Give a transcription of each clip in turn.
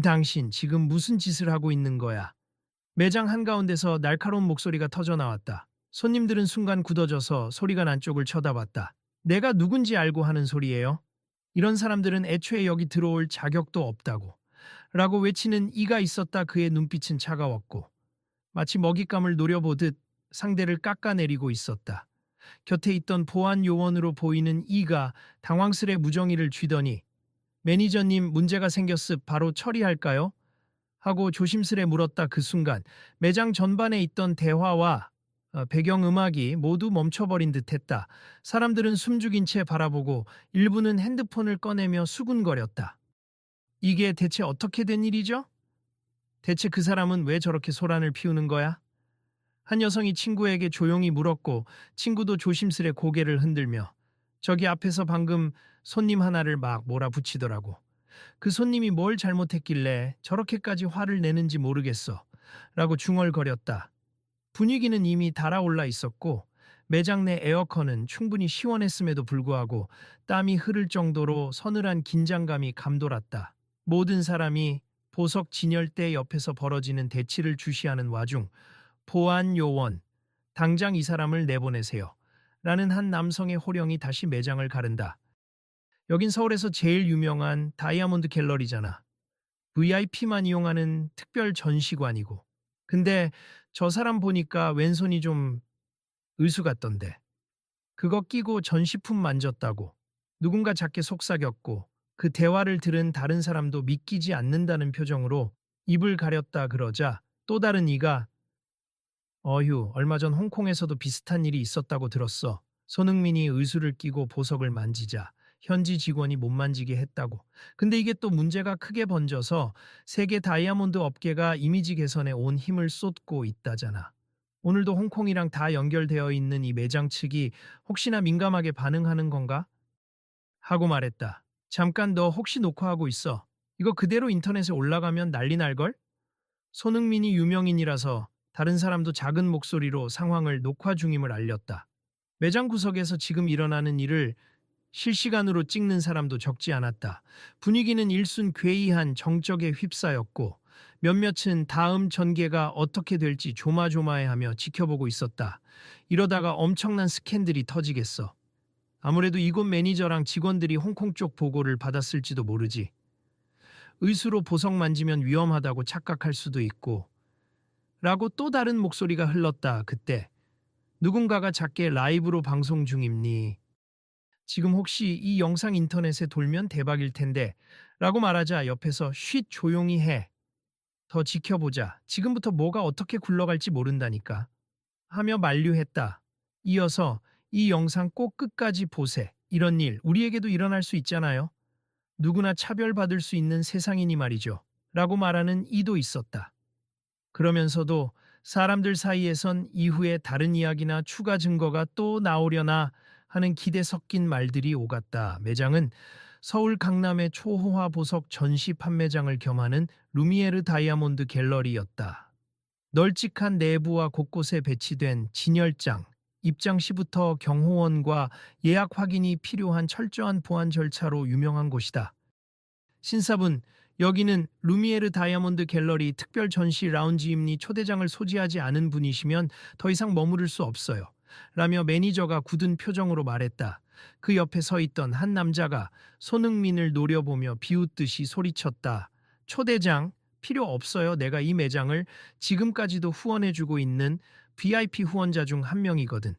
당신 지금 무슨 짓을 하고 있는 거야? 매장 한가운데서 날카로운 목소리가 터져 나왔다. 손님들은 순간 굳어져서 소리가 난 쪽을 쳐다봤다. 내가 누군지 알고 하는 소리예요? 이런 사람들은 애초에 여기 들어올 자격도 없다고. 라고 외치는 이가 있었다. 그의 눈빛은 차가웠고 마치 먹잇감을 노려보듯 상대를 깎아내리고 있었다. 곁에 있던 보안 요원으로 보이는 이가 당황스레 무정의를 쥐더니 매니저님 문제가 생겼습 바로 처리할까요? 하고 조심스레 물었다. 그 순간 매장 전반에 있던 대화와 배경음악이 모두 멈춰버린 듯했다. 사람들은 숨죽인 채 바라보고 일부는 핸드폰을 꺼내며 수군거렸다. 이게 대체 어떻게 된 일이죠? 대체 그 사람은 왜 저렇게 소란을 피우는 거야? 한 여성이 친구에게 조용히 물었고 친구도 조심스레 고개를 흔들며 저기 앞에서 방금 손님 하나를 막 몰아붙이더라고. 그 손님이 뭘 잘못했길래 저렇게까지 화를 내는지 모르겠어. 라고 중얼거렸다. 분위기는 이미 달아올라 있었고 매장 내 에어컨은 충분히 시원했음에도 불구하고 땀이 흐를 정도로 서늘한 긴장감이 감돌았다. 모든 사람이 보석 진열대 옆에서 벌어지는 대치를 주시하는 와중 보안 요원, 당장 이 사람을 내보내세요. 라는 한 남성의 호령이 다시 매장을 가른다. 여긴 서울에서 제일 유명한 다이아몬드 갤러리잖아. VIP만 이용하는 특별 전시관이고. 근데 저 사람 보니까 왼손이 좀 의수 같던데. 그거 끼고 전시품 만졌다고. 누군가 작게 속삭였고 그 대화를 들은 다른 사람도 믿기지 않는다는 표정으로 입을 가렸다 그러자 또 다른 이가 어휴, 얼마 전 홍콩에서도 비슷한 일이 있었다고 들었어. 손흥민이 의수를 끼고 보석을 만지자 현지 직원이 못 만지게 했다고. 근데 이게 또 문제가 크게 번져서 세계 다이아몬드 업계가 이미지 개선에 온 힘을 쏟고 있다잖아. 오늘도 홍콩이랑 다 연결되어 있는 이 매장 측이 혹시나 민감하게 반응하는 건가? 하고 말했다. 잠깐 너 혹시 녹화하고 있어? 이거 그대로 인터넷에 올라가면 난리 날걸? 손흥민이 유명인이라서 다른 사람도 작은 목소리로 상황을 녹화 중임을 알렸다. 매장 구석에서 지금 일어나는 일을 실시간으로 찍는 사람도 적지 않았다. 분위기는 일순 괴이한 정적에 휩싸였고 몇몇은 다음 전개가 어떻게 될지 조마조마해하며 지켜보고 있었다. 이러다가 엄청난 스캔들이 터지겠어. 아무래도 이곳 매니저랑 직원들이 홍콩 쪽 보고를 받았을지도 모르지. 의수로 보석 만지면 위험하다고 착각할 수도 있고 라고 또 다른 목소리가 흘렀다. 그때 누군가가 작게 라이브로 방송 중입니? 지금 혹시 이 영상 인터넷에 돌면 대박일 텐데 라고 말하자 옆에서 쉿 조용히 해. 더 지켜보자. 지금부터 뭐가 어떻게 굴러갈지 모른다니까. 하며 만류했다. 이어서 이 영상 꼭 끝까지 보세. 이런 일 우리에게도 일어날 수 있잖아요. 누구나 차별받을 수 있는 세상이니 말이죠. 라고 말하는 이도 있었다. 그러면서도 사람들 사이에선 이후에 다른 이야기나 추가 증거가 또 나오려나 하는 기대 섞인 말들이 오갔다. 매장은 서울 강남의 초호화 보석 전시 판매장을 겸하는 루미에르 다이아몬드 갤러리였다. 널찍한 내부와 곳곳에 배치된 진열장, 입장 시부터 경호원과 예약 확인이 필요한 철저한 보안 절차로 유명한 곳이다. 신사분, 여기는 루미에르 다이아몬드 갤러리 특별 전시 라운지임니 초대장을 소지하지 않은 분이시면 더 이상 머무를 수 없어요. 라며 매니저가 굳은 표정으로 말했다. 그 옆에 서 있던 한 남자가 손흥민을 노려보며 비웃듯이 소리쳤다. 초대장 필요 없어요. 내가 이 매장을 지금까지도 후원해주고 있는 VIP 후원자 중 한 명이거든.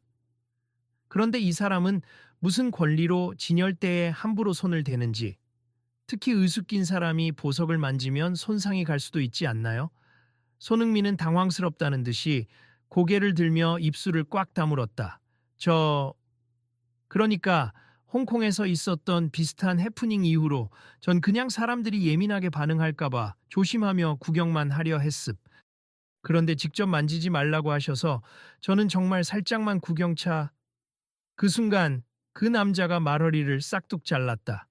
그런데 이 사람은 무슨 권리로 진열대에 함부로 손을 대는지, 특히 의숙긴 사람이 보석을 만지면 손상이 갈 수도 있지 않나요? 손흥민은 당황스럽다는 듯이 고개를 들며 입술을 꽉 다물었다. 그러니까 홍콩에서 있었던 비슷한 해프닝 이후로 전 그냥 사람들이 예민하게 반응할까봐 조심하며 구경만 하려 했습. 그런데 직접 만지지 말라고 하셔서 저는 정말 살짝만 구경차. 그 순간 그 남자가 말허리를 싹둑 잘랐다.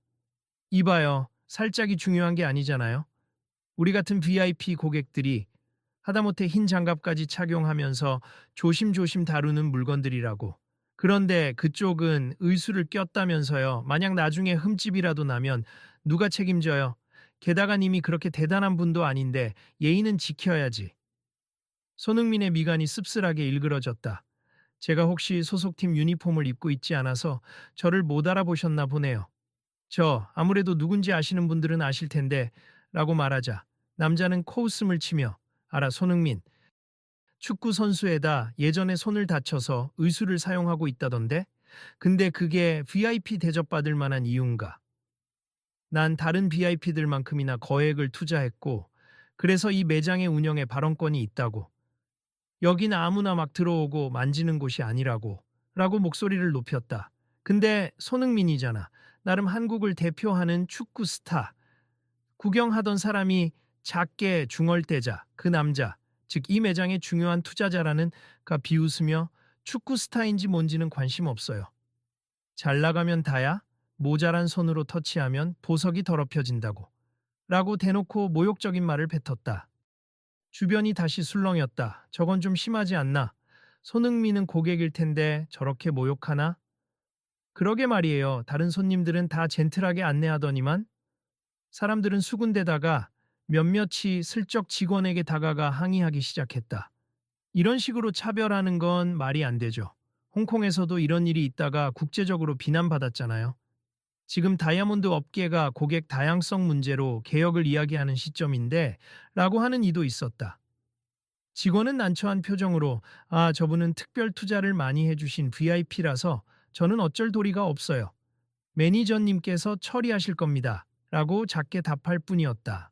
이봐요. 살짝이 중요한 게 아니잖아요. 우리 같은 VIP 고객들이 하다못해 흰 장갑까지 착용하면서 조심조심 다루는 물건들이라고. 그런데 그쪽은 의수를 꼈다면서요. 만약 나중에 흠집이라도 나면 누가 책임져요? 게다가 님이 그렇게 대단한 분도 아닌데 예의는 지켜야지. 손흥민의 미간이 씁쓸하게 일그러졌다. 제가 혹시 소속팀 유니폼을 입고 있지 않아서 저를 못 알아보셨나 보네요. 저 아무래도 누군지 아시는 분들은 아실 텐데 라고 말하자 남자는 코웃음을 치며 알아 손흥민 축구 선수에다 예전에 손을 다쳐서 의수를 사용하고 있다던데 근데 그게 VIP 대접받을 만한 이유인가? 난 다른 VIP들만큼이나 거액을 투자했고 그래서 이 매장의 운영에 발언권이 있다고. 여긴 아무나 막 들어오고 만지는 곳이 아니라고. 라고 목소리를 높였다. 근데 손흥민이잖아. 나름 한국을 대표하는 축구 스타. 구경하던 사람이 작게 중얼대자 그 남자, 즉 이 매장의 중요한 투자자라는 가 비웃으며 축구 스타인지 뭔지는 관심 없어요. 잘 나가면 다야? 모자란 손으로 터치하면 보석이 더럽혀진다고. 라고 대놓고 모욕적인 말을 뱉었다. 주변이 다시 술렁였다. 저건 좀 심하지 않나? 손흥민은 고객일 텐데 저렇게 모욕하나? 그러게 말이에요. 다른 손님들은 다 젠틀하게 안내하더니만 사람들은 수군대다가 몇몇이 슬쩍 직원에게 다가가 항의하기 시작했다. 이런 식으로 차별하는 건 말이 안 되죠. 홍콩에서도 이런 일이 있다가 국제적으로 비난받았잖아요. 지금 다이아몬드 업계가 고객 다양성 문제로 개혁을 이야기하는 시점인데 라고 하는 이도 있었다. 직원은 난처한 표정으로 저분은 특별 투자를 많이 해주신 VIP라서 저는 어쩔 도리가 없어요. 매니저님께서 처리하실 겁니다. 라고 작게 답할 뿐이었다.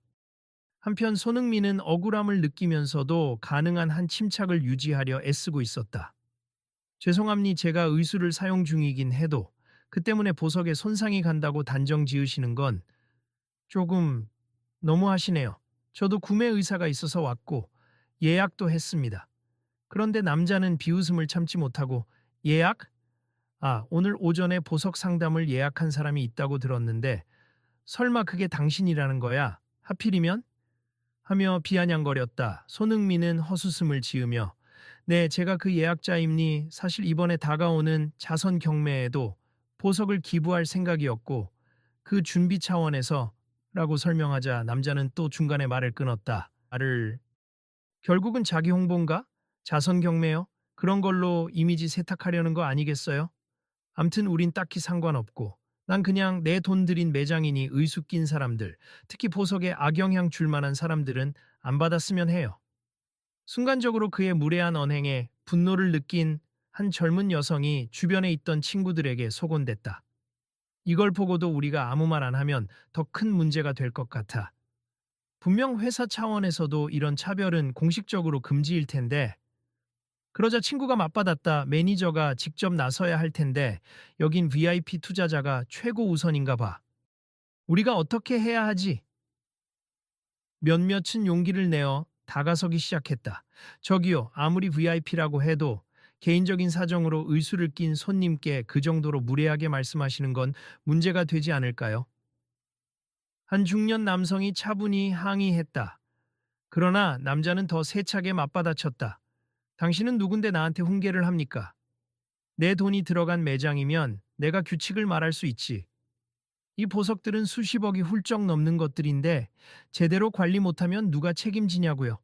한편 손흥민은 억울함을 느끼면서도 가능한 한 침착을 유지하려 애쓰고 있었다. 죄송합니 제가 의수를 사용 중이긴 해도 그 때문에 보석에 손상이 간다고 단정 지으시는 건 조금 너무하시네요. 저도 구매 의사가 있어서 왔고 예약도 했습니다. 그런데 남자는 비웃음을 참지 못하고 예약? 오늘 오전에 보석 상담을 예약한 사람이 있다고 들었는데 설마 그게 당신이라는 거야? 하필이면? 하며 비아냥거렸다. 손흥민은 헛웃음을 지으며 네, 제가 그 예약자입니. 사실 이번에 다가오는 자선 경매에도 보석을 기부할 생각이었고 그 준비 차원에서 라고 설명하자 남자는 또 중간에 말을 끊었다. 결국은 자기 홍보인가? 자선 경매요? 그런 걸로 이미지 세탁하려는 거 아니겠어요? 암튼 우린 딱히 상관없고 난 그냥 내 돈 들인 매장이니 의수 낀 사람들, 특히 보석에 악영향 줄 만한 사람들은 안 받았으면 해요. 순간적으로 그의 무례한 언행에 분노를 느낀 한 젊은 여성이 주변에 있던 친구들에게 소곤댔다. 이걸 보고도 우리가 아무 말 안 하면 더 큰 문제가 될 것 같아. 분명 회사 차원에서도 이런 차별은 공식적으로 금지일 텐데 그러자 친구가 맞받았다. 매니저가 직접 나서야 할 텐데 여긴 VIP 투자자가 최고 우선인가 봐. 우리가 어떻게 해야 하지? 몇몇은 용기를 내어 다가서기 시작했다. 저기요, 아무리 VIP라고 해도 개인적인 사정으로 의수를 낀 손님께 그 정도로 무례하게 말씀하시는 건 문제가 되지 않을까요? 한 중년 남성이 차분히 항의했다. 그러나 남자는 더 세차게 맞받아쳤다. 당신은 누군데 나한테 훈계를 합니까? 내 돈이 들어간 매장이면 내가 규칙을 말할 수 있지. 이 보석들은 수십억이 훌쩍 넘는 것들인데 제대로 관리 못하면 누가 책임지냐고요.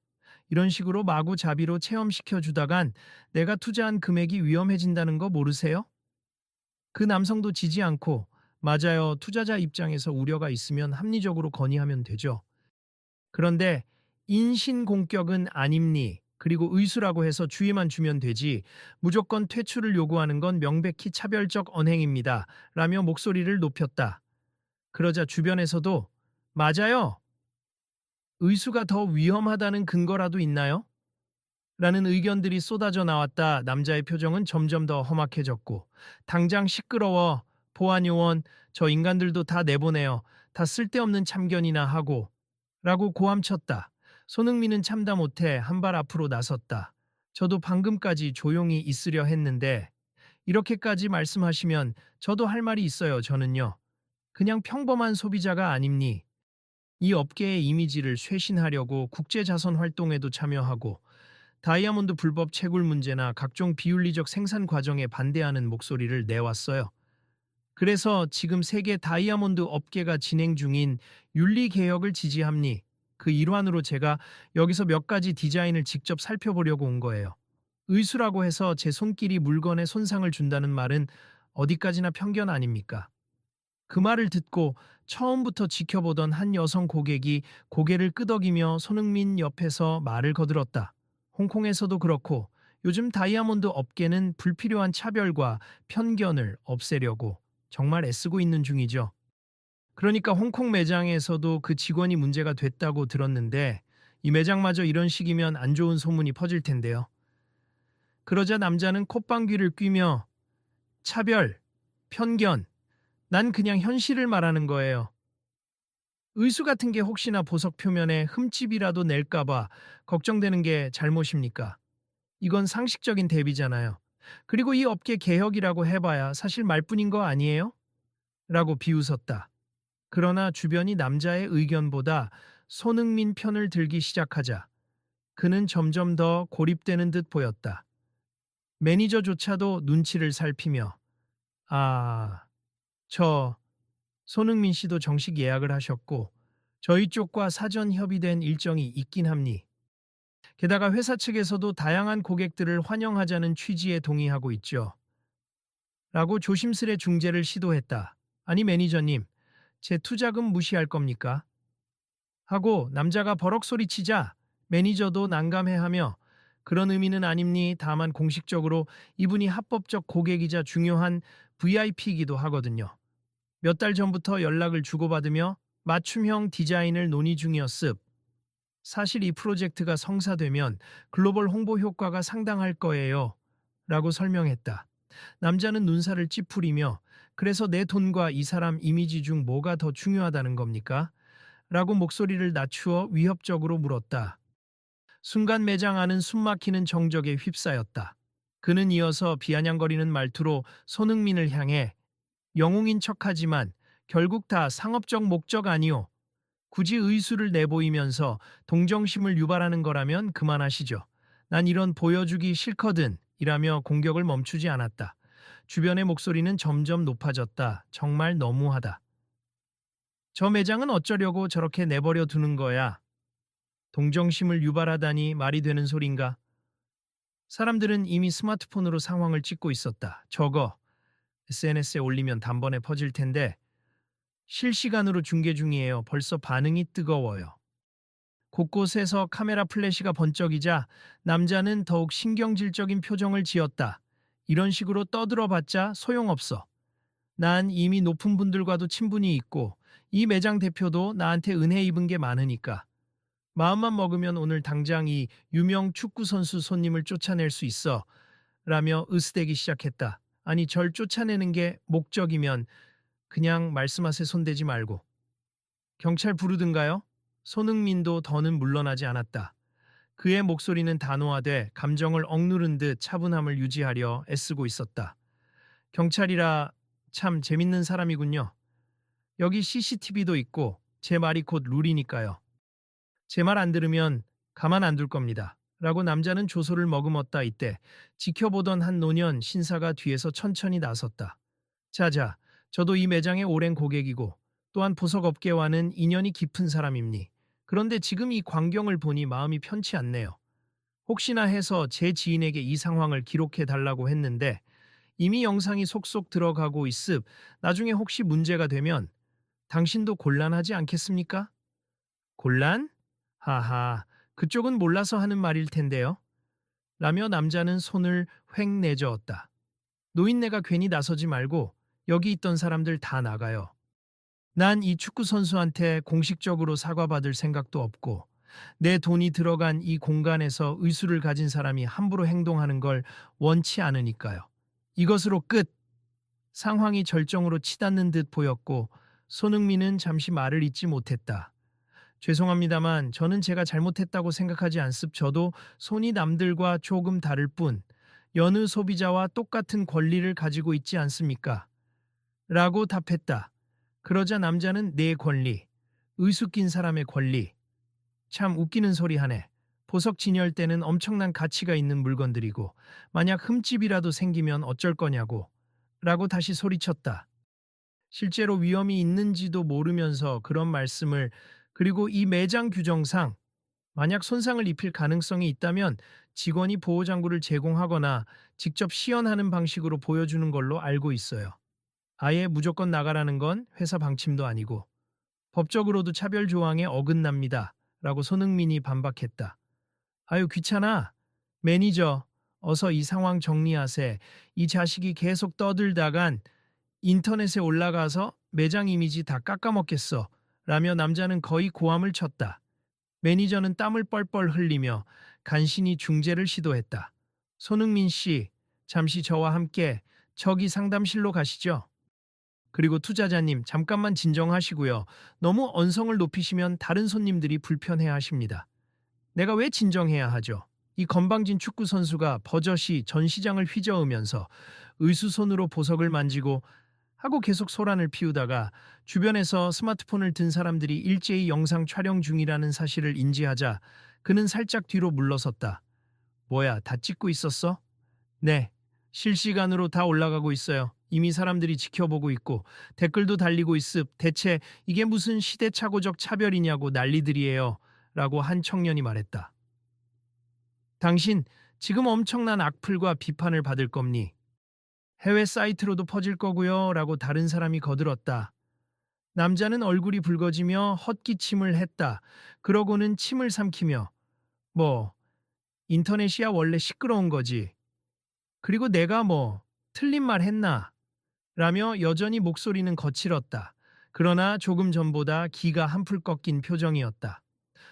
이런 식으로 마구잡이로 체험시켜 주다간 내가 투자한 금액이 위험해진다는 거 모르세요? 그 남성도 지지 않고 맞아요. 투자자 입장에서 우려가 있으면 합리적으로 건의하면 되죠. 그런데 인신공격은 아닙니. 그리고 의수라고 해서 주의만 주면 되지 무조건 퇴출을 요구하는 건 명백히 차별적 언행입니다. 라며 목소리를 높였다. 그러자 주변에서도 맞아요. 의수가 더 위험하다는 근거라도 있나요? 라는 의견들이 쏟아져 나왔다. 남자의 표정은 점점 더 험악해졌고 당장 시끄러워. 보안요원 저 인간들도 다 내보내요. 다 쓸데없는 참견이나 하고 라고 고함쳤다. 손흥민은 참다 못해 한 발 앞으로 나섰다. 저도 방금까지 조용히 있으려 했는데 이렇게까지 말씀하시면 저도 할 말이 있어요. 저는요. 그냥 평범한 소비자가 아닙니. 이 업계의 이미지를 쇄신하려고 국제자선 활동에도 참여하고 다이아몬드 불법 채굴 문제나 각종 비윤리적 생산 과정에 반대하는 목소리를 내왔어요. 그래서 지금 세계 다이아몬드 업계가 진행 중인 윤리 개혁을 지지합니. 그 일환으로 제가 여기서 몇 가지 디자인을 직접 살펴보려고 온 거예요. 의수라고 해서 제 손길이 물건에 손상을 준다는 말은 어디까지나 편견 아닙니까? 그 말을 듣고 처음부터 지켜보던 한 여성 고객이 고개를 끄덕이며 손흥민 옆에서 말을 거들었다. 홍콩에서도 그렇고 요즘 다이아몬드 업계는 불필요한 차별과 편견을 없애려고 정말 애쓰고 있는 중이죠. 그러니까 홍콩 매장에서도 그 직원이 문제가 됐다고 들었는데 이 매장마저 이런 식이면 안 좋은 소문이 퍼질 텐데요. 그러자 남자는 콧방귀를 뀌며 차별, 편견, 난 그냥 현실을 말하는 거예요. 의수 같은 게 혹시나 보석 표면에 흠집이라도 낼까봐 걱정되는 게 잘못입니까? 이건 상식적인 대비잖아요. 그리고 이 업계 개혁이라고 해봐야 사실 말뿐인 거 아니에요? 라고 비웃었다. 그러나 주변이 남자의 의견보다 손흥민 편을 들기 시작하자 그는 점점 더 고립되는 듯 보였다. 매니저조차도 눈치를 살피며 아, 저 손흥민 씨도 정식 예약을 하셨고 저희 쪽과 사전 협의된 일정이 있긴 합니. 게다가 회사 측에서도 다양한 고객들을 환영하자는 취지에 동의하고 있죠. 라고 조심스레 중재를 시도했다. 아니 매니저님, 제 투자금 무시할 겁니까? 하고 남자가 버럭 소리치자 매니저도 난감해하며 그런 의미는 아닙니. 다만 공식적으로 이분이 합법적 고객이자 중요한 VIP이기도 하거든요. 몇 달 전부터 연락을 주고받으며 맞춤형 디자인을 논의 중이었습. 사실 이 프로젝트가 성사되면 글로벌 홍보 효과가 상당할 거예요. 라고 설명했다. 남자는 눈살을 찌푸리며 그래서 내 돈과 이 사람 이미지 중 뭐가 더 중요하다는 겁니까? 라고 목소리를 낮추어 위협적으로 물었다. 순간 매장 안은 숨막히는 정적에 휩싸였다. 그는 이어서 비아냥거리는 말투로 손흥민을 향해 영웅인 척하지만 결국 다 상업적 목적 아니오. 굳이 의수를 내보이면서 동정심을 유발하는 거라면 그만하시죠. 난 이런 보여주기 싫거든. 이라며 공격을 멈추지 않았다. 주변의 목소리는 점점 높아졌다. 정말 너무하다. 저 매장은 어쩌려고 저렇게 내버려 두는 거야. 동정심을 유발하다니 말이 되는 소린가? 사람들은 이미 스마트폰으로 상황을 찍고 있었다. 저거 SNS에 올리면 단번에 퍼질 텐데 실시간으로 중계 중이에요. 벌써 반응이 뜨거워요. 곳곳에서 카메라 플래시가 번쩍이자 남자는 더욱 신경질적인 표정을 지었다. 이런 식으로 떠들어봤자 소용없어. 난 이미 높은 분들과도 친분이 있고 이 매장 대표도 나한테 은혜 입은 게 많으니까. 마음만 먹으면 오늘 당장 이 유명 축구 선수 손님을 쫓아낼 수 있어. 라며 으스대기 시작했다. 아니 절 쫓아내는 게 목적이면 그냥 말씀하세 손대지 말고. 경찰 부르든가요? 손흥민도 더는 물러나지 않았다. 그의 목소리는 단호하되 감정을 억누른 듯 차분함을 유지하려 애쓰고 있었다. 경찰이라 참 재밌는 사람이군요. 여기 CCTV도 있고 제 말이 곧 룰이니까요. 제 말 안 들으면 가만 안 둘 겁니다. 라고 남자는 조소를 머금었다. 이때 지켜보던 한 노년 신사가 뒤에서 천천히 나섰다. 자자, 저도 이 매장의 오랜 고객이고 또한 보석업계와는 인연이 깊은 사람입니. 그런데 지금 이 광경을 보니 마음이 편치 않네요. 혹시나 해서 제 지인에게 이 상황을 기록해 달라고 했는데 이미 영상이 속속 들어가고 있습. 나중에 혹시 문제가 되면 당신도 곤란하지 않겠습니까? 곤란? 하하, 그쪽은 몰라서 하는 말일 텐데요. 라며 남자는 손을 획 내저었다. 노인네가 괜히 나서지 말고 여기 있던 사람들 다 나가요. 난 이 축구 선수한테 공식적으로 사과받을 생각도 없고 내 돈이 들어간 이 공간에서 의수를 가진 사람이 함부로 행동하는 걸 원치 않으니까요. 이것으로 끝! 상황이 절정으로 치닫는 듯 보였고 손흥민은 잠시 말을 잇지 못했다. 죄송합니다만 저는 제가 잘못했다고 생각하지 않습. 저도 손이 남들과 조금 다를 뿐 여느 소비자와 똑같은 권리를 가지고 있지 않습니까? 라고 답했다. 그러자 남자는 내 권리, 의숙긴 사람의 권리. 참 웃기는 소리 하네. 보석 진열대는 엄청난 가치가 있는 물건들이고 만약 흠집이라도 생기면 어쩔 거냐고. 라고 다시 소리쳤다. 실제로 위험이 있는지도 모르면서 그런 말씀을, 그리고 이 매장 규정상 만약 손상을 입힐 가능성이 있다면 직원이 보호장구를 제공하거나 직접 시연하는 방식으로 보여주는 걸로 알고 있어요. 아예 무조건 나가라는 건 회사 방침도 아니고 법적으로도 차별 조항에 어긋납니다. 라고 손흥민이 반박했다. 아유, 귀찮아. 매니저, 어서 이 상황 정리하세. 이 자식이 계속 떠들다간 인터넷에 올라가서 매장 이미지 다 깎아먹겠어. 라며 남자는 거의 고함을 쳤다. 매니저는 땀을 뻘뻘 흘리며 간신히 중재를 시도했다. 손흥민 씨, 잠시 저와 함께 저기 상담실로 가시죠. 그리고 투자자님, 잠깐만 진정하시고요. 너무 언성을 높이시면 다른 손님들이 불편해 하십니다. 내가 왜 진정해야 하죠? 이 건방진 축구 선수가 버젓이 전 시장을 휘저으면서 의수손으로 보석을 만지고 하고 계속 소란을 피우다가 주변에서 스마트폰을 든 사람들이 일제히 영상 촬영 중이라는 사실을 인지하자 그는 살짝 뒤로 물러섰다. 뭐야, 다 찍고 있었어? 네, 실시간으로 다 올라가고 있어요. 이미 사람들이 지켜보고 있고 댓글도 달리고 있습. 대체 이게 무슨 시대착오적 차별이냐고 난리들이에요. 라고 한 청년이 말했다. 당신 지금 엄청난 악플과 비판을 받을 겁니. 해외 사이트로도 퍼질 거고요. 라고 다른 사람이 거들었다. 남자는 얼굴이 붉어지며 헛기침을 했다. 그러고는 침을 삼키며 뭐 인터넷이야 원래 시끄러운 거지. 그리고 내가 뭐 틀린 말 했나? 라며 여전히 목소리는 거칠었다. 그러나 조금 전보다 기가 한풀 꺾인 표정이었다.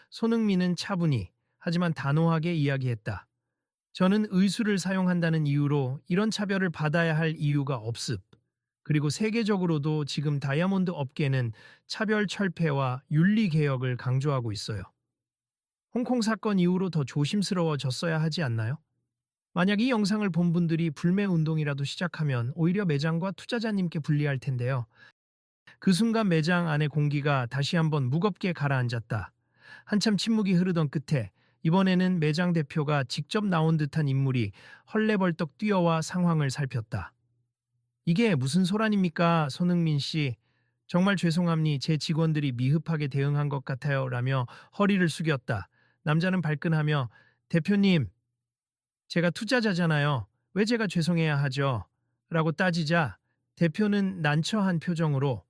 손흥민은 차분히 하지만 단호하게 이야기했다. 저는 의수를 사용한다는 이유로 이런 차별을 받아야 할 이유가 없습. 그리고 세계적으로도 지금 다이아몬드 업계는 차별 철폐와 윤리 개혁을 강조하고 있어요. 홍콩 사건 이후로 더 조심스러워졌어야 하지 않나요? 만약 이 영상을 본 분들이 불매 운동이라도 시작하면 오히려 매장과 투자자님께 불리할 텐데요. 그 순간 매장 안의 공기가 다시 한번 무겁게 가라앉았다. 한참 침묵이 흐르던 끝에 이번에는 매장 대표가 직접 나온 듯한 인물이 헐레벌떡 뛰어와 상황을 살폈다. 이게 무슨 소란입니까, 손흥민 씨? 정말 죄송합니. 제 직원들이 미흡하게 대응한 것 같아요. 라며 허리를 숙였다. 남자는 발끈하며 대표님, 제가 투자자잖아요. 왜 제가 죄송해야 하죠? 라고 따지자 대표는 난처한 표정으로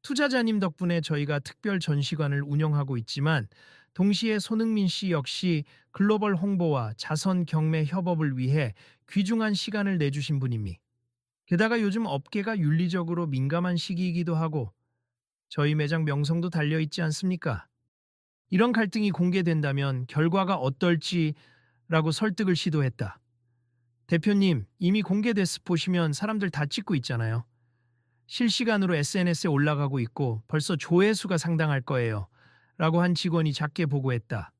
투자자님 덕분에 저희가 특별 전시관을 운영하고 있지만 동시에 손흥민 씨 역시 글로벌 홍보와 자선 경매 협업을 위해 귀중한 시간을 내주신 분입니. 게다가 요즘 업계가 윤리적으로 민감한 시기이기도 하고 저희 매장 명성도 달려있지 않습니까? 이런 갈등이 공개된다면 결과가 어떨지라고 설득을 시도했다. 대표님, 이미 공개됐을 보시면 사람들 다 찍고 있잖아요. 실시간으로 SNS에 올라가고 있고 벌써 조회수가 상당할 거예요. 라고 한 직원이 작게 보고했다.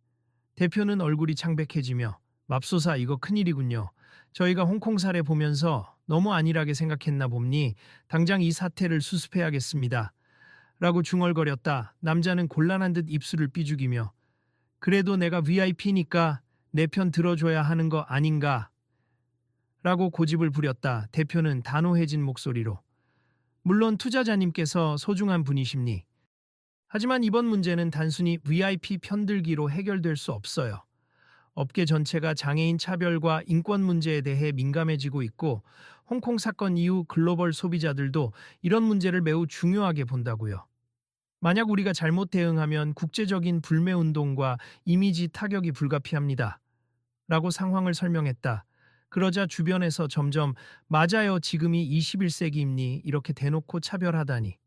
대표는 얼굴이 창백해지며 맙소사 이거 큰일이군요. 저희가 홍콩 사례 보면서 너무 안일하게 생각했나 봅니. 당장 이 사태를 수습해야겠습니다. 라고 중얼거렸다. 남자는 곤란한 듯 입술을 삐죽이며 그래도 내가 VIP니까 내 편 들어줘야 하는 거 아닌가? 라고 고집을 부렸다. 대표는 단호해진 목소리로 물론 투자자님께서 소중한 분이십니. 하지만 이번 문제는 단순히 VIP 편들기로 해결될 수 없어요. 업계 전체가 장애인 차별과 인권 문제에 대해 민감해지고 있고 홍콩 사건 이후 글로벌 소비자들도 이런 문제를 매우 중요하게 본다고요. 만약 우리가 잘못 대응하면 국제적인 불매운동과 이미지 타격이 불가피합니다. 라고 상황을 설명했다. 그러자 주변에서 점점 맞아요, 지금이 21세기입니 이렇게 대놓고 차별하다니.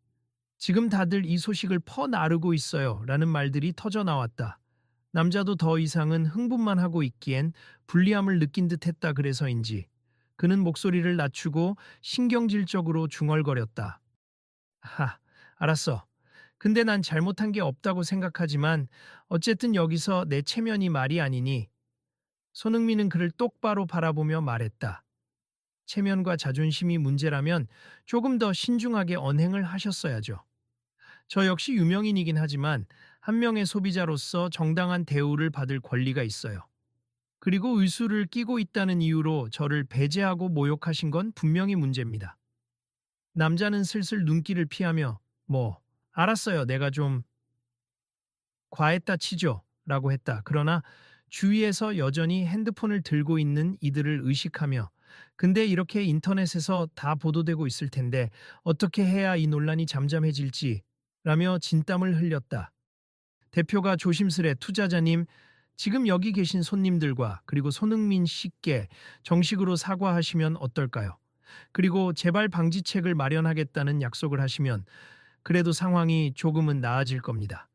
지금 다들 이 소식을 퍼나르고 있어요. 라는 말들이 터져 나왔다. 남자도 더 이상은 흥분만 하고 있기엔 불리함을 느낀 듯 했다 그래서인지 그는 목소리를 낮추고 신경질적으로 중얼거렸다. 알았어. 근데 난 잘못한 게 없다고 생각하지만 어쨌든 여기서 내 체면이 말이 아니니. 손흥민은 그를 똑바로 바라보며 말했다. 체면과 자존심이 문제라면 조금 더 신중하게 언행을 하셨어야죠. 저 역시 유명인이긴 하지만 한 명의 소비자로서 정당한 대우를 받을 권리가 있어요. 그리고 의수를 끼고 있다는 이유로 저를 배제하고 모욕하신 건 분명히 문제입니다. 남자는 슬슬 눈길을 피하며 알았어요. 내가 좀 과했다 치죠. 라고 했다. 그러나 주위에서 여전히 핸드폰을 들고 있는 이들을 의식하며 근데 이렇게 인터넷에서 다 보도되고 있을 텐데 어떻게 해야 이 논란이 잠잠해질지 라며 진땀을 흘렸다. 대표가 조심스레 투자자님, 지금 여기 계신 손님들과 그리고 손흥민 씨께 정식으로 사과하시면 어떨까요? 그리고 재발 방지책을 마련하겠다는 약속을 하시면 그래도 상황이 조금은 나아질 겁니다.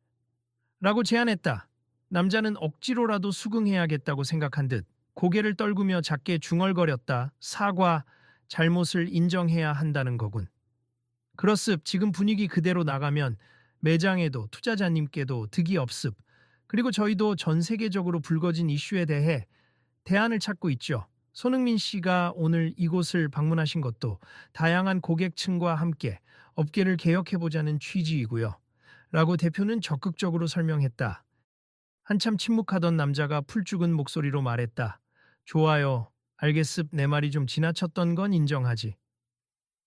라고 제안했다. 남자는 억지로라도 수긍해야겠다고 생각한 듯 고개를 떨구며 작게 중얼거렸다. 사과, 잘못을 인정해야 한다는 거군. 그렇습, 지금 분위기 그대로 나가면 매장에도 투자자님께도 득이 없습. 그리고 저희도 전 세계적으로 불거진 이슈에 대해 대안을 찾고 있죠. 손흥민 씨가 오늘 이곳을 방문하신 것도 다양한 고객층과 함께 업계를 개혁해보자는 취지이고요. 라고 대표는 적극적으로 설명했다. 한참 침묵하던 남자가 풀죽은 목소리로 말했다. 좋아요. 알겠습. 내 말이 좀 지나쳤던 건 인정하지.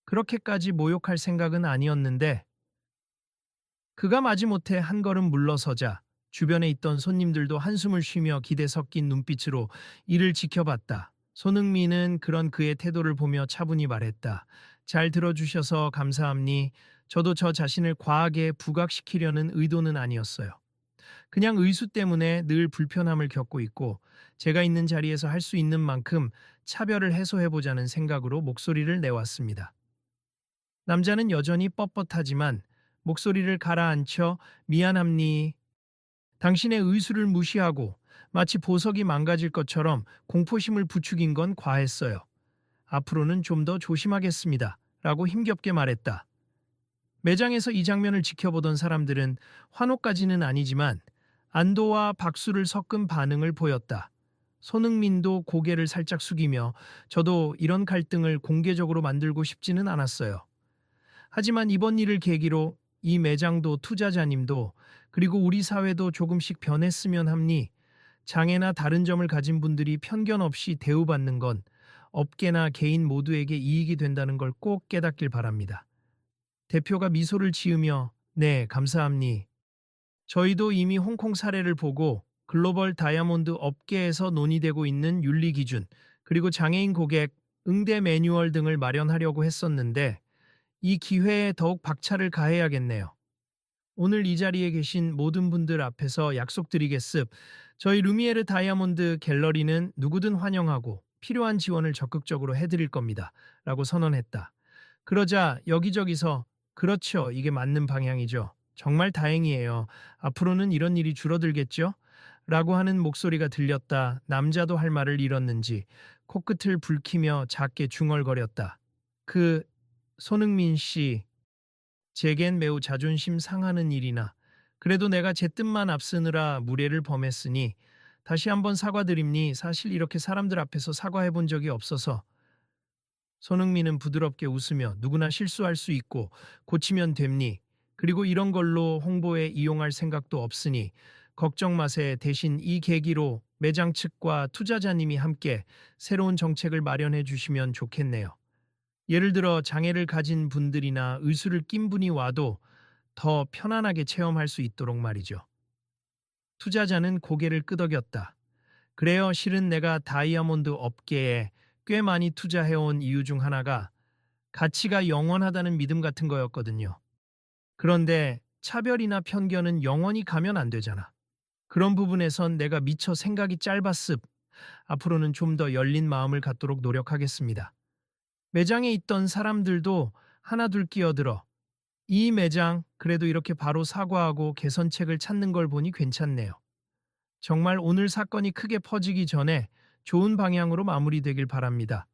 그렇게까지 모욕할 생각은 아니었는데 그가 마지못해 한 걸음 물러서자 주변에 있던 손님들도 한숨을 쉬며 기대 섞인 눈빛으로 이를 지켜봤다. 손흥민은 그런 그의 태도를 보며 차분히 말했다. 잘 들어주셔서 감사합니. 저도 저 자신을 과하게 부각시키려는 의도는 아니었어요. 그냥 의수 때문에 늘 불편함을 겪고 있고 제가 있는 자리에서 할 수 있는 만큼 차별을 해소해보자는 생각으로 목소리를 내왔습니다. 남자는 여전히 뻣뻣하지만 목소리를 가라앉혀 미안합니. 당신의 의수를 무시하고 마치 보석이 망가질 것처럼 공포심을 부추긴 건 과했어요. 앞으로는 좀 더 조심하겠습니다. 라고 힘겹게 말했다. 매장에서 이 장면을 지켜보던 사람들은 환호까지는 아니지만 안도와 박수를 섞은 반응을 보였다. 손흥민도 고개를 살짝 숙이며 저도 이런 갈등을 공개적으로 만들고 싶지는 않았어요. 하지만 이번 일을 계기로 이 매장도 투자자님도 그리고 우리 사회도 조금씩 변했으면 합니. 장애나 다른 점을 가진 분들이 편견 없이 대우받는 건 업계나 개인 모두에게 이익이 된다는 걸 꼭 깨닫길 바랍니다. 대표가 미소를 지으며 네, 감사합니. 저희도 이미 홍콩 사례를 보고 글로벌 다이아몬드 업계에서 논의되고 있는 윤리 기준, 그리고 장애인 고객 응대 매뉴얼 등을 마련하려고 했었는데 이 기회에 더욱 박차를 가해야겠네요. 오늘 이 자리에 계신 모든 분들 앞에서 약속드리겠습. 저희 루미에르 다이아몬드 갤러리는 누구든 환영하고 필요한 지원을 적극적으로 해드릴 겁니다. 라고 선언했다. 그러자 여기저기서 그렇죠. 이게 맞는 방향이죠. 정말 다행이에요. 앞으로는 이런 일이 줄어들겠죠? 라고 하는 목소리가 들렸다. 남자도 할 말을 잃었는지 코끝을 붉히며 작게 중얼거렸다. 손흥민 씨, 제겐 매우 자존심 상하는 일이나 그래도 내가 제 뜻만 앞서느라 무례를 범했으니 다시 한번 사과드립니. 사실 이렇게 사람들 앞에서 사과해 본 적이 없어서. 손흥민은 부드럽게 웃으며 누구나 실수할 수 있고 고치면 됩니. 그리고 이런 걸로 홍보에 이용할 생각도 없으니 걱정 마세. 대신 이 계기로 매장 측과 투자자님이 함께 새로운 정책을 마련해 주시면 좋겠네요. 예를 들어 장애를 가진 분들이나 의수를 낀 분이 와도 더 편안하게 체험할 수 있도록 말이죠. 투자자는 고개를 끄덕였다. 그래요. 실은 내가 다이아몬드 업계에 꽤 많이 투자해온 이유 중 하나가 가치가 영원하다는 믿음 같은 거였거든요. 그런데 차별이나 편견은 영원히 가면 안 되잖아. 그런 부분에선 내가 미처 생각이 짧았습. 앞으로는 좀 더 열린 마음을 갖도록 노력하겠습니다. 매장에 있던 사람들도 하나둘 끼어들어 이 매장 그래도 이렇게 바로 사과하고 개선책을 찾는 걸 보니 괜찮네요. 정말 오늘 사건이 크게 퍼지기 전에 좋은 방향으로 마무리되길 바랍니다.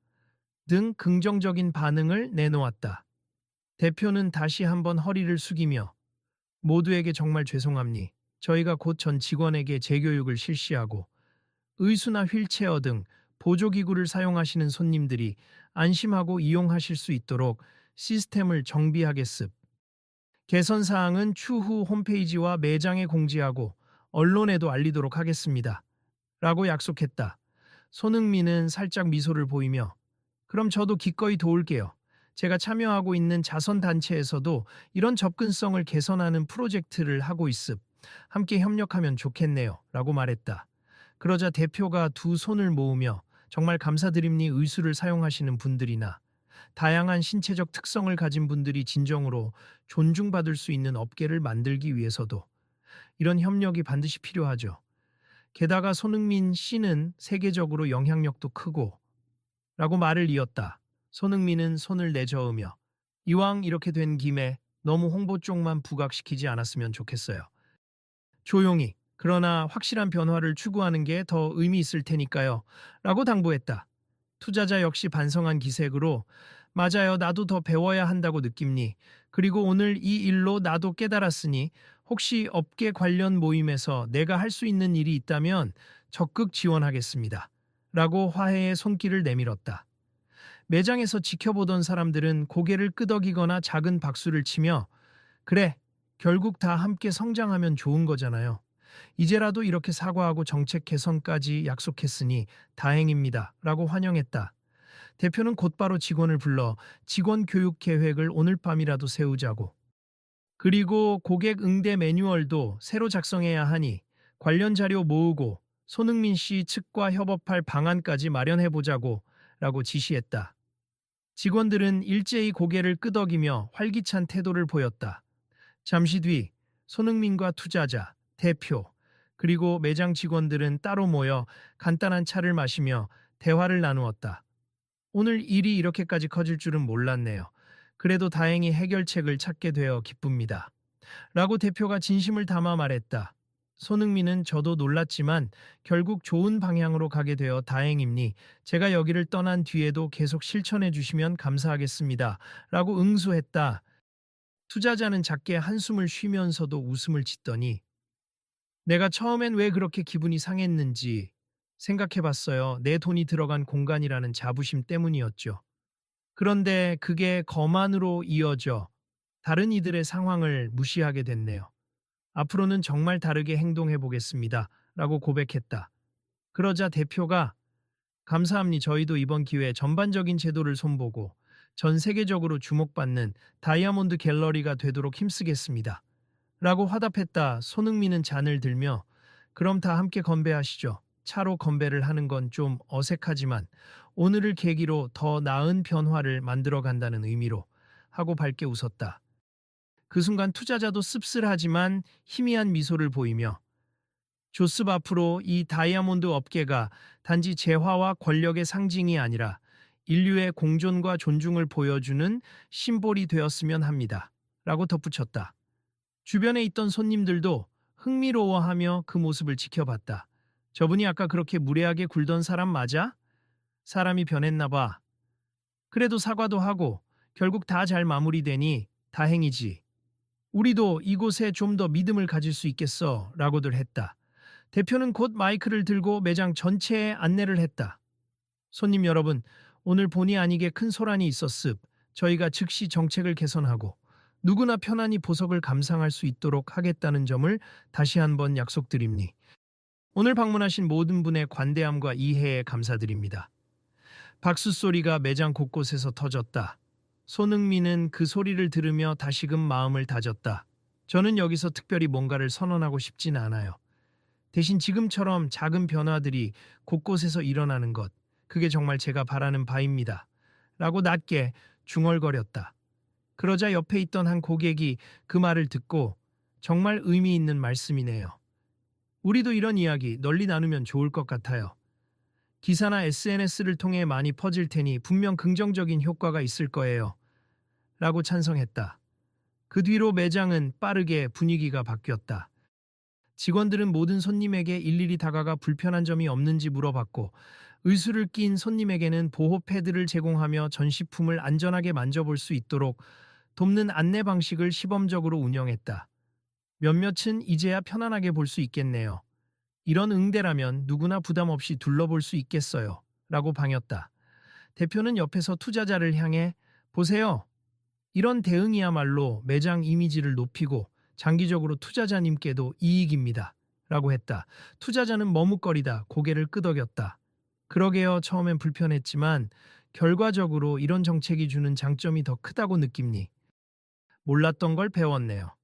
등 긍정적인 반응을 내놓았다. 대표는 다시 한번 허리를 숙이며 모두에게 정말 죄송합니. 저희가 곧 전 직원에게 재교육을 실시하고 의수나 휠체어 등 보조기구를 사용하시는 손님들이 안심하고 이용하실 수 있도록 시스템을 정비하겠습. 개선 사항은 추후 홈페이지와 매장에 공지하고 언론에도 알리도록 하겠습니다. 라고 약속했다. 손흥민은 살짝 미소를 보이며 그럼 저도 기꺼이 도울게요. 제가 참여하고 있는 자선단체에서도 이런 접근성을 개선하는 프로젝트를 하고 있음. 함께 협력하면 좋겠네요. 라고 말했다. 그러자 대표가 두 손을 모으며 정말 감사드립니 의수를 사용하시는 분들이나 다양한 신체적 특성을 가진 분들이 진정으로 존중받을 수 있는 업계를 만들기 위해서도 이런 협력이 반드시 필요하죠. 게다가 손흥민 씨는 세계적으로 영향력도 크고 라고 말을 이었다. 손흥민은 손을 내저으며 이왕 이렇게 된 김에 너무 홍보 쪽만 부각시키지 않았으면 좋겠어요. 조용히 그러나 확실한 변화를 추구하는 게 더 의미 있을 테니까요. 라고 당부했다. 투자자 역시 반성한 기색으로 맞아요. 나도 더 배워야 한다고 느낍니. 그리고 오늘 이 일로 나도 깨달았으니 혹시 업계 관련 모임에서 내가 할 수 있는 일이 있다면 적극 지원하겠습니다. 라고 화해의 손길을 내밀었다. 매장에서 지켜보던 사람들은 고개를 끄덕이거나 작은 박수를 치며 그래, 결국 다 함께 성장하면 좋은 거잖아요. 이제라도 이렇게 사과하고 정책 개선까지 약속했으니 다행입니다. 라고 환영했다. 대표는 곧바로 직원을 불러 직원 교육 계획을 오늘 밤이라도 세우자고. 그리고 고객 응대 매뉴얼도 새로 작성해야 하니 관련 자료 모으고 손흥민 씨 측과 협업할 방안까지 마련해보자고 라고 지시했다. 직원들은 일제히 고개를 끄덕이며 활기찬 태도를 보였다. 잠시 뒤 손흥민과 투자자, 대표, 그리고 매장 직원들은 따로 모여 간단한 차를 마시며 대화를 나누었다. 오늘 일이 이렇게까지 커질 줄은 몰랐네요. 그래도 다행히 해결책을 찾게 되어 기쁩니다. 라고 대표가 진심을 담아 말했다. 손흥민은 저도 놀랐지만 결국 좋은 방향으로 가게 되어 다행입니. 제가 여기를 떠난 뒤에도 계속 실천해 주시면 감사하겠습니다. 라고 응수했다. 투자자는 작게 한숨을 쉬면서도 웃음을 짓더니 내가 처음엔 왜 그렇게 기분이 상했는지 생각해 봤어요. 내 돈이 들어간 공간이라는 자부심 때문이었죠. 그런데 그게 거만으로 이어져 다른 이들의 상황을 무시하게 됐네요. 앞으로는 정말 다르게 행동해 보겠습니다. 라고 고백했다. 그러자 대표가 감사합니다. 저희도 이번 기회에 전반적인 제도를 손보고 전 세계적으로 주목받는 다이아몬드 갤러리가 되도록 힘쓰겠습니다. 라고 화답했다. 손흥민은 잔을 들며 그럼 다 함께 건배하시죠. 차로 건배를 하는 건 좀 어색하지만 오늘을 계기로 더 나은 변화를 만들어 간다는 의미로 하고 밝게 웃었다. 그 순간 투자자도 씁쓸하지만 희미한 미소를 보이며 조습 앞으로 이 다이아몬드 업계가 단지 재화와 권력의 상징이 아니라 인류의 공존과 존중을 보여주는 심볼이 되었으면 합니다. 라고 덧붙였다. 주변에 있던 손님들도 흥미로워하며 그 모습을 지켜봤다. 저분이 아까 그렇게 무례하게 굴던 사람 맞아? 사람이 변했나 봐. 그래도 사과도 하고 결국 다 잘 마무리되니 다행이지. 우리도 이곳에 좀 더 믿음을 가질 수 있겠어 라고들 했다. 대표는 곧 마이크를 들고 매장 전체에 안내를 했다. 손님 여러분, 오늘 본의 아니게 큰 소란이 있었습. 저희가 즉시 정책을 개선하고 누구나 편안히 보석을 감상할 수 있도록 하겠다는 점을 다시 한번 약속드립니. 오늘 방문하신 모든 분의 관대함과 이해에 감사드립니다. 박수 소리가 매장 곳곳에서 터졌다. 손흥민은 그 소리를 들으며 다시금 마음을 다졌다. 저는 여기서 특별히 뭔가를 선언하고 싶진 않아요. 대신 지금처럼 작은 변화들이 곳곳에서 일어나는 것, 그게 정말 제가 바라는 바입니다. 라고 낮게 중얼거렸다. 그러자 옆에 있던 한 고객이 그 말을 듣고 정말 의미 있는 말씀이네요. 우리도 이런 이야기 널리 나누면 좋을 것 같아요. 기사나 SNS를 통해 많이 퍼질 테니 분명 긍정적인 효과가 있을 거예요. 라고 찬성했다. 그 뒤로 매장은 빠르게 분위기가 바뀌었다. 직원들은 모든 손님에게 일일이 다가가 불편한 점이 없는지 물어봤고 의수를 낀 손님에게는 보호 패드를 제공하며 전시품을 안전하게 만져볼 수 있도록 돕는 안내 방식을 시범적으로 운영했다. 몇몇은 이제야 편안하게 볼 수 있겠네요. 이런 응대라면 누구나 부담 없이 둘러볼 수 있겠어요. 라고 방였다. 대표는 옆에서 투자자를 향해 보세요. 이런 대응이야말로 매장 이미지를 높이고 장기적으로 투자자님께도 이익입니다. 라고 했다. 투자자는 머뭇거리다 고개를 끄덕였다. 그러게요. 처음엔 불편했지만 결과적으로 이런 정책이 주는 장점이 더 크다고 느낍니? 몰랐던 걸 배웠네요.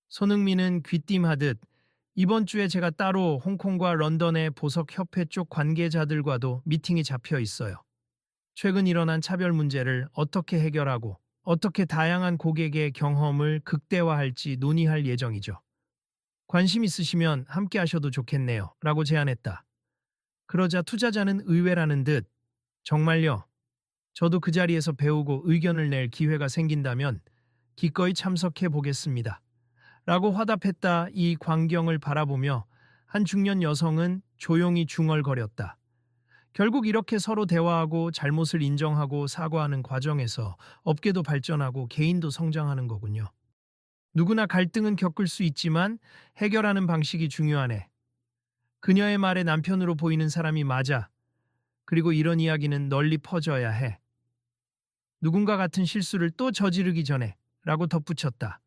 손흥민은 귀띔하듯 이번 주에 제가 따로 홍콩과 런던의 보석협회 쪽 관계자들과도 미팅이 잡혀 있어요. 최근 일어난 차별 문제를 어떻게 해결하고 어떻게 다양한 고객의 경험을 극대화할지 논의할 예정이죠. 관심 있으시면 함께 하셔도 좋겠네요. 라고 제안했다. 그러자 투자자는 의외라는 듯 정말요? 저도 그 자리에서 배우고 의견을 낼 기회가 생긴다면 기꺼이 참석해 보겠습니다. 라고 화답했다. 이 광경을 바라보며 한 중년 여성은 조용히 중얼거렸다. 결국 이렇게 서로 대화하고 잘못을 인정하고 사과하는 과정에서 업계도 발전하고 개인도 성장하는 거군요. 누구나 갈등은 겪을 수 있지만 해결하는 방식이 중요하네. 그녀의 말에 남편으로 보이는 사람이 맞아. 그리고 이런 이야기는 널리 퍼져야 해. 누군가 같은 실수를 또 저지르기 전에 라고 덧붙였다.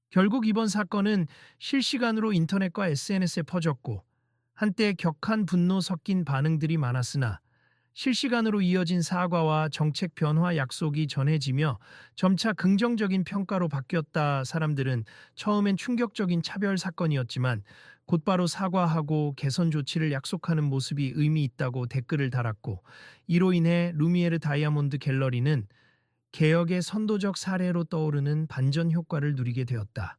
결국 이번 사건은 실시간으로 인터넷과 SNS에 퍼졌고 한때 격한 분노 섞인 반응들이 많았으나 실시간으로 이어진 사과와 정책 변화 약속이 전해지며 점차 긍정적인 평가로 바뀌었다. 사람들은 처음엔 충격적인 차별 사건이었지만 곧바로 사과하고 개선 조치를 약속하는 모습이 의미 있다고 댓글을 달았고 이로 인해 루미에르 다이아몬드 갤러리는 개혁의 선도적 사례로 떠오르는 반전 효과를 누리게 되었다.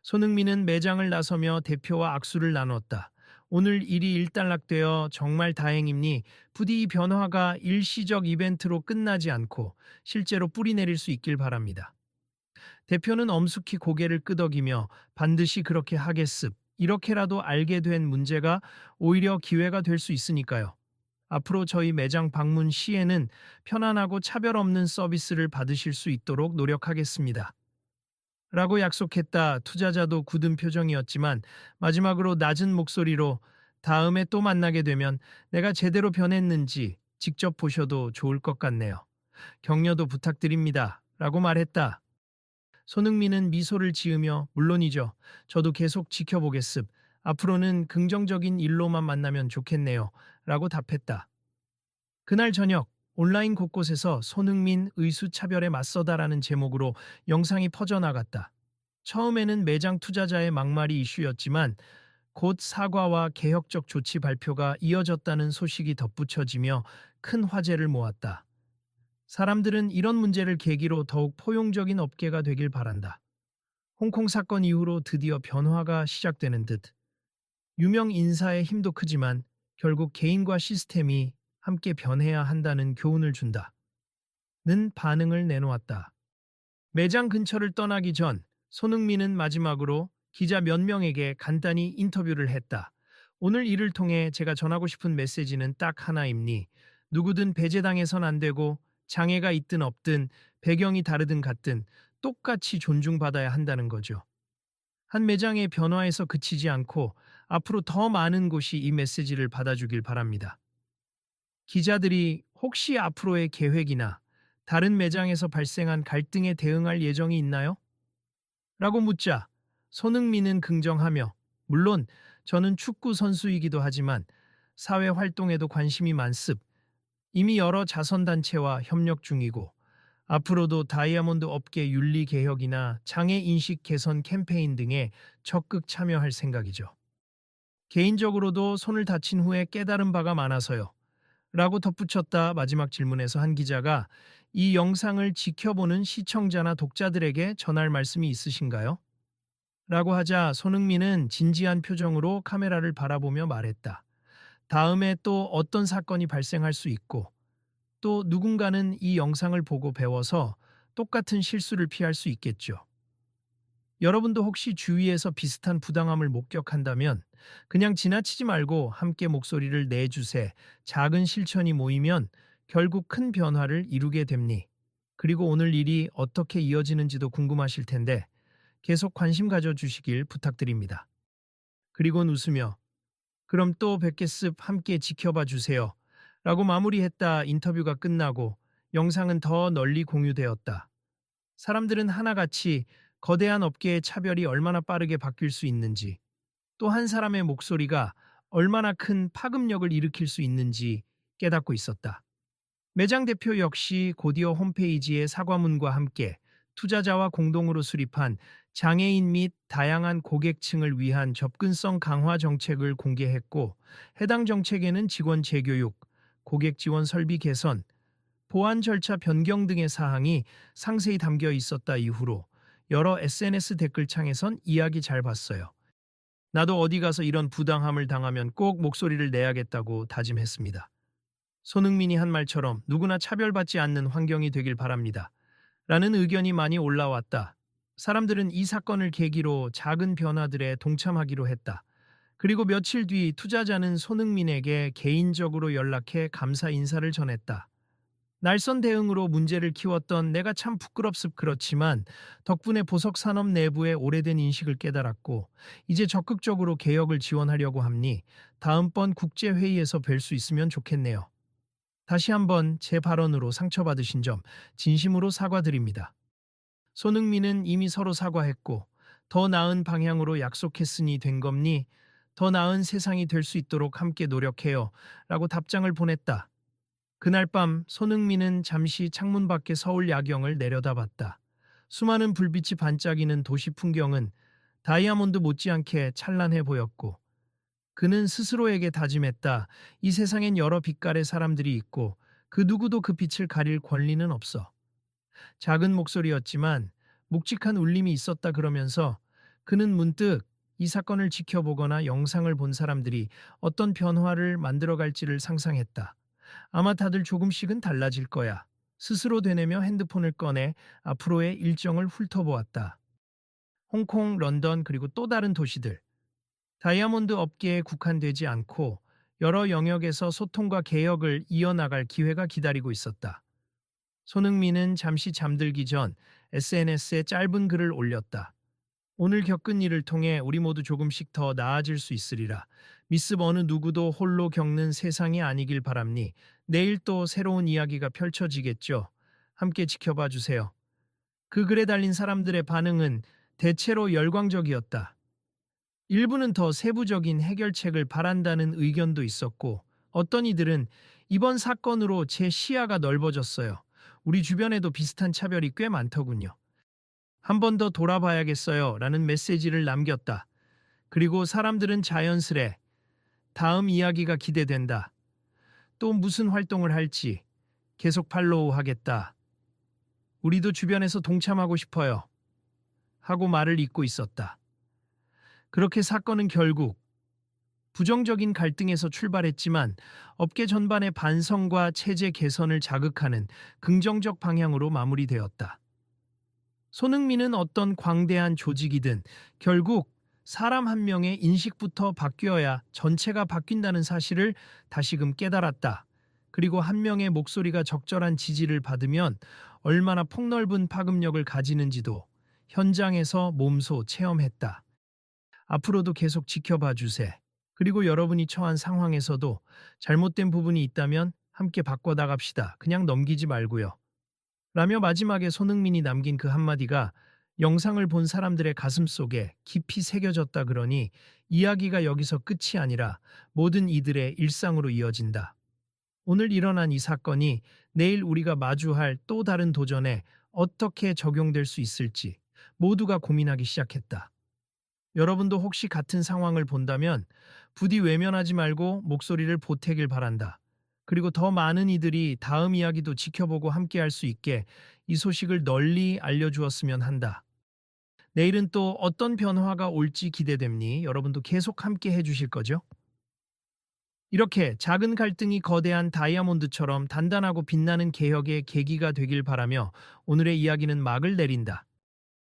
손흥민은 매장을 나서며 대표와 악수를 나눴다. 오늘 일이 일단락되어 정말 다행입니. 부디 이 변화가 일시적 이벤트로 끝나지 않고 실제로 뿌리 내릴 수 있길 바랍니다. 대표는 엄숙히 고개를 끄덕이며 반드시 그렇게 하겠습. 이렇게라도 알게 된 문제가 오히려 기회가 될 수 있으니까요. 앞으로 저희 매장 방문 시에는 편안하고 차별 없는 서비스를 받으실 수 있도록 노력하겠습니다. 라고 약속했다. 투자자도 굳은 표정이었지만 마지막으로 낮은 목소리로 다음에 또 만나게 되면 내가 제대로 변했는지 직접 보셔도 좋을 것 같네요. 격려도 부탁드립니다. 라고 말했다. 손흥민은 미소를 지으며 물론이죠. 저도 계속 지켜보겠습. 앞으로는 긍정적인 일로만 만나면 좋겠네요. 라고 답했다. 그날 저녁 온라인 곳곳에서 손흥민 의수 차별에 맞서다라는 제목으로 영상이 퍼져나갔다. 처음에는 매장 투자자의 막말이 이슈였지만 곧 사과와 개혁적 조치 발표가 이어졌다는 소식이 덧붙여지며 큰 화제를 모았다. 사람들은 이런 문제를 계기로 더욱 포용적인 업계가 되길 바란다. 홍콩 사건 이후로 드디어 변화가 시작되는 듯. 유명 인사의 힘도 크지만 결국 개인과 시스템이 함께 변해야 한다는 교훈을 준다. 는 반응을 내놓았다. 매장 근처를 떠나기 전 손흥민은 마지막으로 기자 몇 명에게 간단히 인터뷰를 했다. 오늘 이를 통해 제가 전하고 싶은 메시지는 딱 하나입니. 누구든 배제당해선 안 되고 장애가 있든 없든 배경이 다르든 같든 똑같이 존중받아야 한다는 거죠. 한 매장의 변화에서 그치지 않고 앞으로 더 많은 곳이 이 메시지를 받아주길 바랍니다. 기자들이 혹시 앞으로의 계획이나 다른 매장에서 발생한 갈등에 대응할 예정이 있나요? 라고 묻자 손흥민은 긍정하며 물론 저는 축구 선수이기도 하지만 사회 활동에도 관심이 많습. 이미 여러 자선단체와 협력 중이고 앞으로도 다이아몬드 업계 윤리 개혁이나 장애 인식 개선 캠페인 등에 적극 참여할 생각이죠. 개인적으로도 손을 다친 후에 깨달은 바가 많아서요. 라고 덧붙였다. 마지막 질문에서 한 기자가 이 영상을 지켜보는 시청자나 독자들에게 전할 말씀이 있으신가요? 라고 하자 손흥민은 진지한 표정으로 카메라를 바라보며 말했다. 다음에 또 어떤 사건이 발생할 수 있고 또 누군가는 이 영상을 보고 배워서 똑같은 실수를 피할 수 있겠죠. 여러분도 혹시 주위에서 비슷한 부당함을 목격한다면 그냥 지나치지 말고 함께 목소리를 내주세. 작은 실천이 모이면 결국 큰 변화를 이루게 됩니. 그리고 오늘 일이 어떻게 이어지는지도 궁금하실 텐데 계속 관심 가져주시길 부탁드립니다. 그리곤 웃으며 그럼 또 뵙겠습 함께 지켜봐 주세요. 라고 마무리했다. 인터뷰가 끝나고 영상은 더 널리 공유되었다. 사람들은 하나같이 거대한 업계의 차별이 얼마나 빠르게 바뀔 수 있는지, 또 한 사람의 목소리가 얼마나 큰 파급력을 일으킬 수 있는지 깨닫고 있었다. 매장 대표 역시 곧이어 홈페이지에 사과문과 함께 투자자와 공동으로 수립한 장애인 및 다양한 고객층을 위한 접근성 강화 정책을 공개했고, 해당 정책에는 직원 재교육, 고객 지원 설비 개선, 보안 절차 변경 등의 사항이 상세히 담겨 있었다. 이후로 여러 SNS 댓글창에선 이야기 잘 봤어요. 나도 어디 가서 이런 부당함을 당하면 꼭 목소리를 내야겠다고 다짐했습니다. 손흥민이 한 말처럼 누구나 차별받지 않는 환경이 되길 바랍니다. 라는 의견이 많이 올라왔다. 사람들은 이 사건을 계기로 작은 변화들에 동참하기로 했다. 그리고 며칠 뒤 투자자는 손흥민에게 개인적으로 연락해 감사 인사를 전했다. 날선 대응으로 문제를 키웠던 내가 참 그렇지만 덕분에 보석 산업 내부의 오래된 인식을 깨달았고 이제 적극적으로 개혁을 지원하려고 합니 다음번 국제회의에서 뵐 수 있으면 좋겠네요. 다시 한번 제 발언으로 상처받으신 점 진심으로 사과드립니다. 손흥민은 이미 서로 사과했고 더 나은 방향으로 약속했으니 된 겁니 더 나은 세상이 될 수 있도록 함께 노력해요 라고 답장을 보냈다. 그날 밤 손흥민은 잠시 창문 밖의 서울 야경을 내려다봤다. 수많은 불빛이 반짝이는 도시 풍경은 다이아몬드 못지않게 찬란해 보였고 그는 스스로에게 다짐했다. 이 세상엔 여러 빛깔의 사람들이 있고 그 누구도 그 빛을 가릴 권리는 없어. 작은 목소리였지만 묵직한 울림이 있었다. 그러면서 그는 문득 이 사건을 지켜보거나 영상을 본 사람들이 어떤 변화를 만들어갈지를 상상했다. 아마 다들 조금씩은 달라질 거야. 스스로 되뇌며 핸드폰을 꺼내 앞으로의 일정을 훑어보았다. 홍콩, 런던 그리고 또 다른 도시들. 다이아몬드 업계에 국한되지 않고 여러 영역에서 소통과 개혁을 이어나갈 기회가 기다리고 있었다. 손흥민은 잠시 잠들기 전 SNS에 짧은 글을 올렸다. 오늘 겪은 일을 통해 우리 모두 조금씩 더 나아질 수 있으리라. 미습 어느 누구도 홀로 겪는 세상이 아니길 바랍니. 내일 또 새로운 이야기가 펼쳐지겠죠. 함께 지켜봐 주세요. 그 글에 달린 사람들의 반응은 대체로 열광적이었다. 일부는 더 세부적인 해결책을 바란다는 의견도 있었고 어떤 이들은 이번 사건으로 제 시야가 넓어졌어요. 우리 주변에도 비슷한 차별이 꽤 많더군요. 한 번 더 돌아봐야겠어요 라는 메시지를 남겼다. 그리고 사람들은 자연스레 다음 이야기가 기대된다. 또 무슨 활동을 할지 계속 팔로우 하겠다. 우리도 주변에서 동참하고 싶어요. 하고 말을 잇고 있었다. 그렇게 사건은 결국 부정적인 갈등에서 출발했지만 업계 전반의 반성과 체제 개선을 자극하는 긍정적 방향으로 마무리되었다. 손흥민은 어떤 광대한 조직이든 결국 사람 한 명의 인식부터 바뀌어야 전체가 바뀐다는 사실을 다시금 깨달았다. 그리고 한 명의 목소리가 적절한 지지를 받으면 얼마나 폭넓은 파급력을 가지는지도 현장에서 몸소 체험했다. 앞으로도 계속 지켜봐 주세. 그리고 여러분이 처한 상황에서도 잘못된 부분이 있다면 함께 바꿔나갑시다. 그냥 넘기지 말고요. 라며 마지막에 손흥민이 남긴 그 한마디가 영상을 본 사람들의 가슴 속에 깊이 새겨졌다. 그러니 이야기가 여기서 끝이 아니라 모든 이들의 일상으로 이어진다. 오늘 일어난 이 사건이 내일 우리가 마주할 또 다른 도전에 어떻게 적용될 수 있을지 모두가 고민하기 시작했다. 여러분도 혹시 같은 상황을 본다면 부디 외면하지 말고 목소리를 보태길 바란다. 그리고 더 많은 이들이 다음 이야기도 지켜보고 함께할 수 있게 이 소식을 널리 알려주었으면 한다. 내일은 또 어떤 변화가 올지 기대됩니? 여러분도 계속 함께 해주실 거죠? 이렇게 작은 갈등이 거대한 다이아몬드처럼 단단하고 빛나는 개혁의 계기가 되길 바라며 오늘의 이야기는 막을 내린다.